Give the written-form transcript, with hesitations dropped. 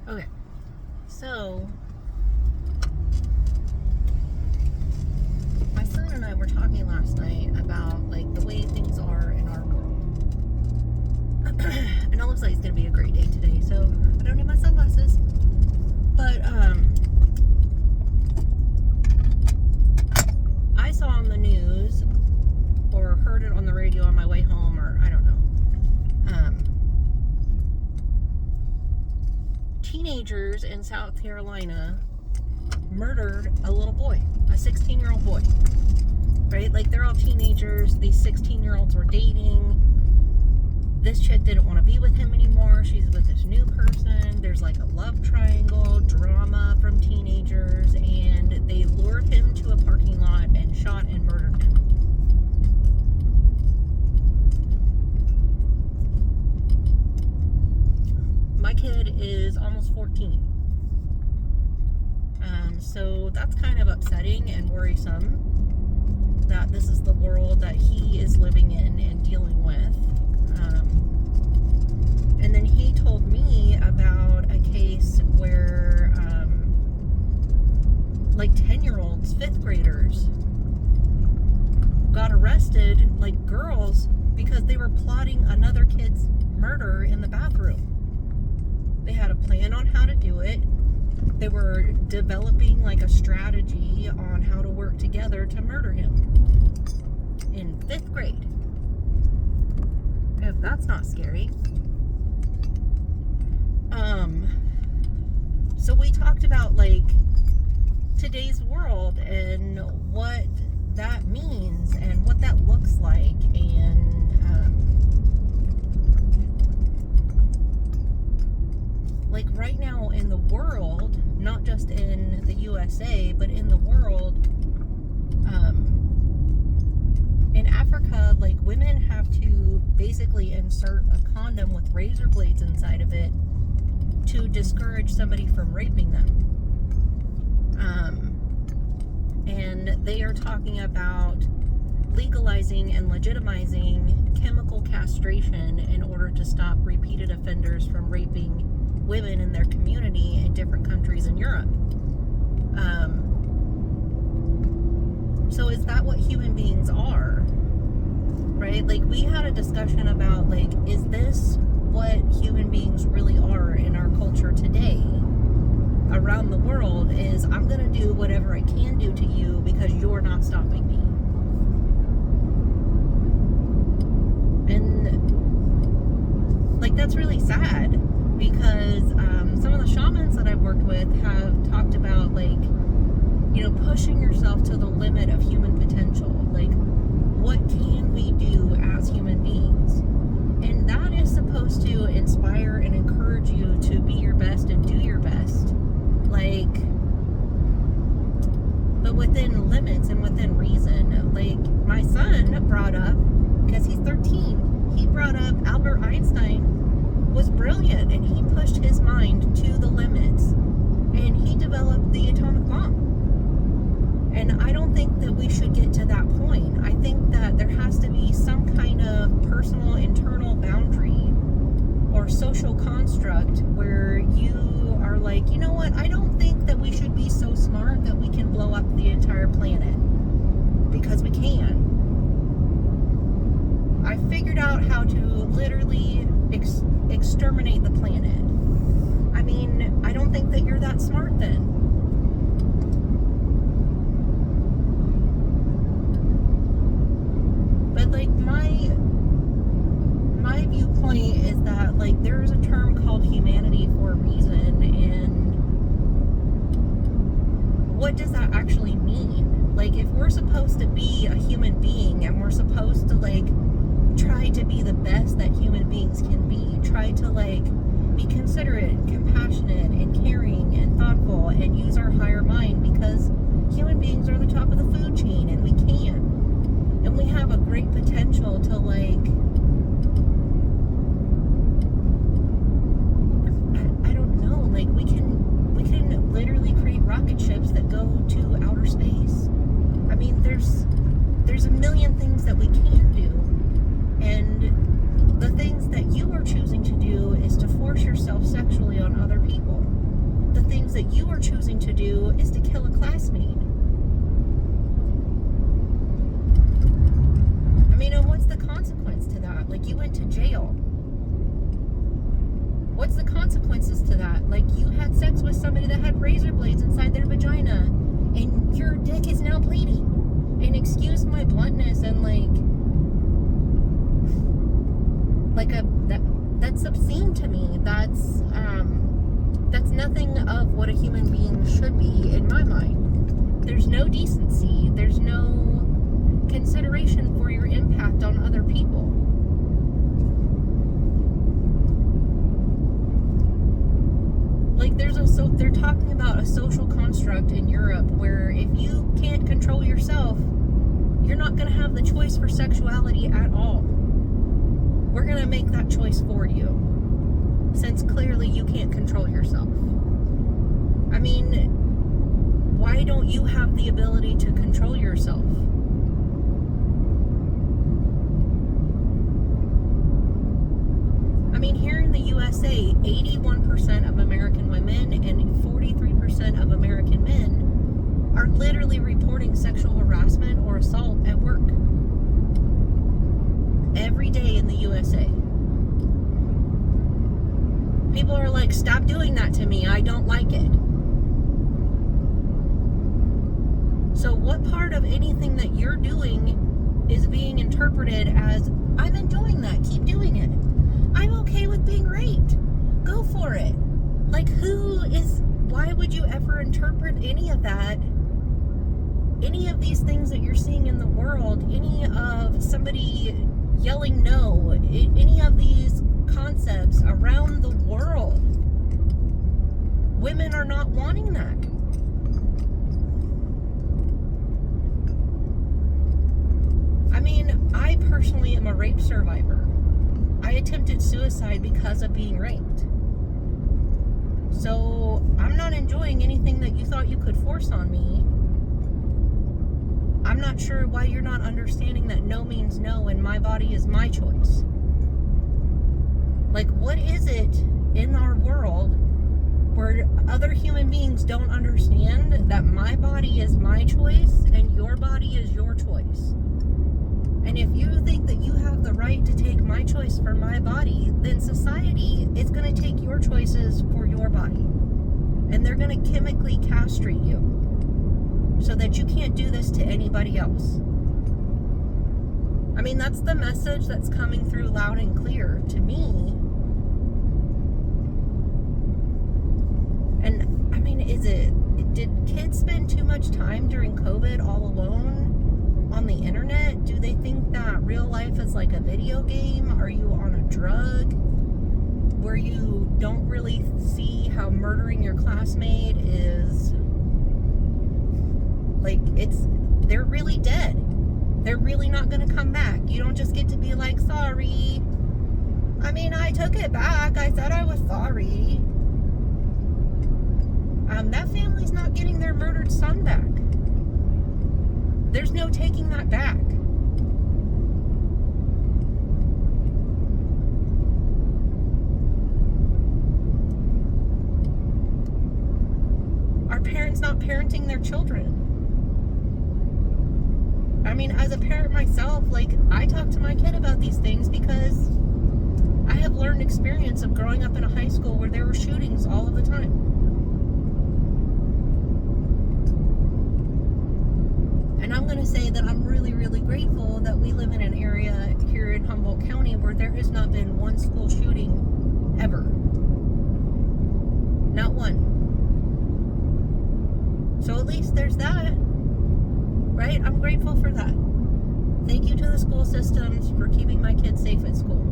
Okay, so my son and I were talking last night about like the way things are in our world. And it looks like it's gonna be a great day today, so I don't need my sunglasses. But I saw on the news or heard it on the radio on my way home, or I don't know. Teenagers in South Carolina murdered a little boy, a 16-year-old boy. Right? Like, they're all teenagers. These 16-year-olds were dating. This chick didn't want to be with him anymore. She's with this new person. There's like a love triangle, drama from teenagers, and they lured him to a parking lot and shot and murdered him. My kid is almost 14. So that's kind of upsetting and worrisome that this is the world that he is living in and dealing with. And then he told me about a case where like 10-year-olds, 5th graders, got arrested, like girls, because they were plotting another kid's murder in the bathroom. They had a plan on how to do it. They were developing like a strategy on how to work together to murder him in 5th grade. If that's not scary. So we talked about like today's world and what that means and what that looks like, and like right now in the world, not just in the USA, but in the world, in Africa, like women have to basically insert a condom with razor blades inside of it to discourage somebody from raping them. And they are talking about legalizing and legitimizing chemical castration in order to stop repeated offenders from raping women in their community in different countries in Europe. So is that what human beings are? Right? Like, we had a discussion about, like, is this what human beings really are in our culture today around the world? Is I'm gonna do whatever I can do to you because you're not stopping me. And like, that's really sad, because some of the shamans that I've worked with have talked about, like, you know, pushing yourself to the limit of human potential. Like, what can we do as human beings? And that is supposed to inspire and encourage you to be your best and do your best. Like, but within limits and within reason. Like, my son brought up, because he's 13, he brought up Albert Einstein was brilliant, and he pushed his mind to the limits, and he developed the atomic bomb. And I don't think that we should get to that point. I think that there has to be some kind of personal internal boundary or social construct where you are like, you know what, I don't think that we should be so smart that we can blow up the entire planet, because we can. I figured out how to literally exterminate the planet. I mean, I don't think that you're that smart then. But like, my viewpoint is that, like, there's a term called humanity for a reason, and what does that actually mean? Like, if we're supposed to be a human being and we're supposed to, like, try to be the best that human beings can be, try to, like, be considerate and compassionate and caring and thoughtful and use our higher mind, because human beings are the top of the food chain, and we can. And we have a great potential to, like, I don't know, like, we can literally create rocket ships that go to outer space. I mean, there's a million things that we can do. And the things that you are choosing to do is to force yourself sexually on other people. things that you are choosing to do is to kill a classmate. I mean, and what's the consequence to that? Like, you went to jail. What's the consequences to that? Like, you had sex with somebody that had razor blades inside their vagina, and your dick is now bleeding. And excuse my bluntness, and that's obscene to me. That's nothing of what a human being should be in my mind. There's no decency. There's no consideration for your impact on other people. Like, they're talking about a social construct in Europe where if you can't control yourself, you're not going to have the choice for sexuality at all. We're going to make that choice for you, since clearly you can't control yourself. I mean, why don't you have the ability to control yourself? I mean, here in the USA, 81% of American women and 43% of American men are literally reporting sexual harassment or assault at work. Every day in the USA. People are like, stop doing that to me. I don't like it. So what part of anything that you're doing is being interpreted as, I'm enjoying that, keep doing it. I'm okay with being raped. Go for it. Like, why would you ever interpret any of that? Any of these things that you're seeing in the world, any of somebody yelling no, any of these concepts around the world, women are not wanting that. I mean, I personally am a rape survivor. I attempted suicide because of being raped. So I'm not enjoying anything that you thought you could force on me. I'm not sure why you're not understanding that no means no and my body is my choice. Like, what is it in our world where other human beings don't understand that my body is my choice and your body is your choice? And if you think that you have the right to take my choice for my body, then society is going to take your choices for your body. And they're going to chemically castrate you so that you can't do this to anybody else. I mean, that's the message that's coming through loud and clear to me. And I mean, did kids spend too much time during COVID all alone on the internet? Do they think that real life is like a video game? Are you on a drug where you don't really see how murdering your classmate is like, they're really dead. They're really not going to come back. You don't just get to be like, sorry. I mean, I took it back. I said I was sorry. That family's not getting their murdered son back. There's no taking that back. Are parents not parenting their children? I mean, as a parent myself, like, I talk to my kid about these things because I have learned experience of growing up in a high school where there were shootings all of the time. And I'm going to say that I'm really, really grateful that we live in an area here in Humboldt County where there has not been one school shooting ever. Not one. So at least there's that. Right? I'm grateful for that. Thank you to the school systems for keeping my kids safe at school.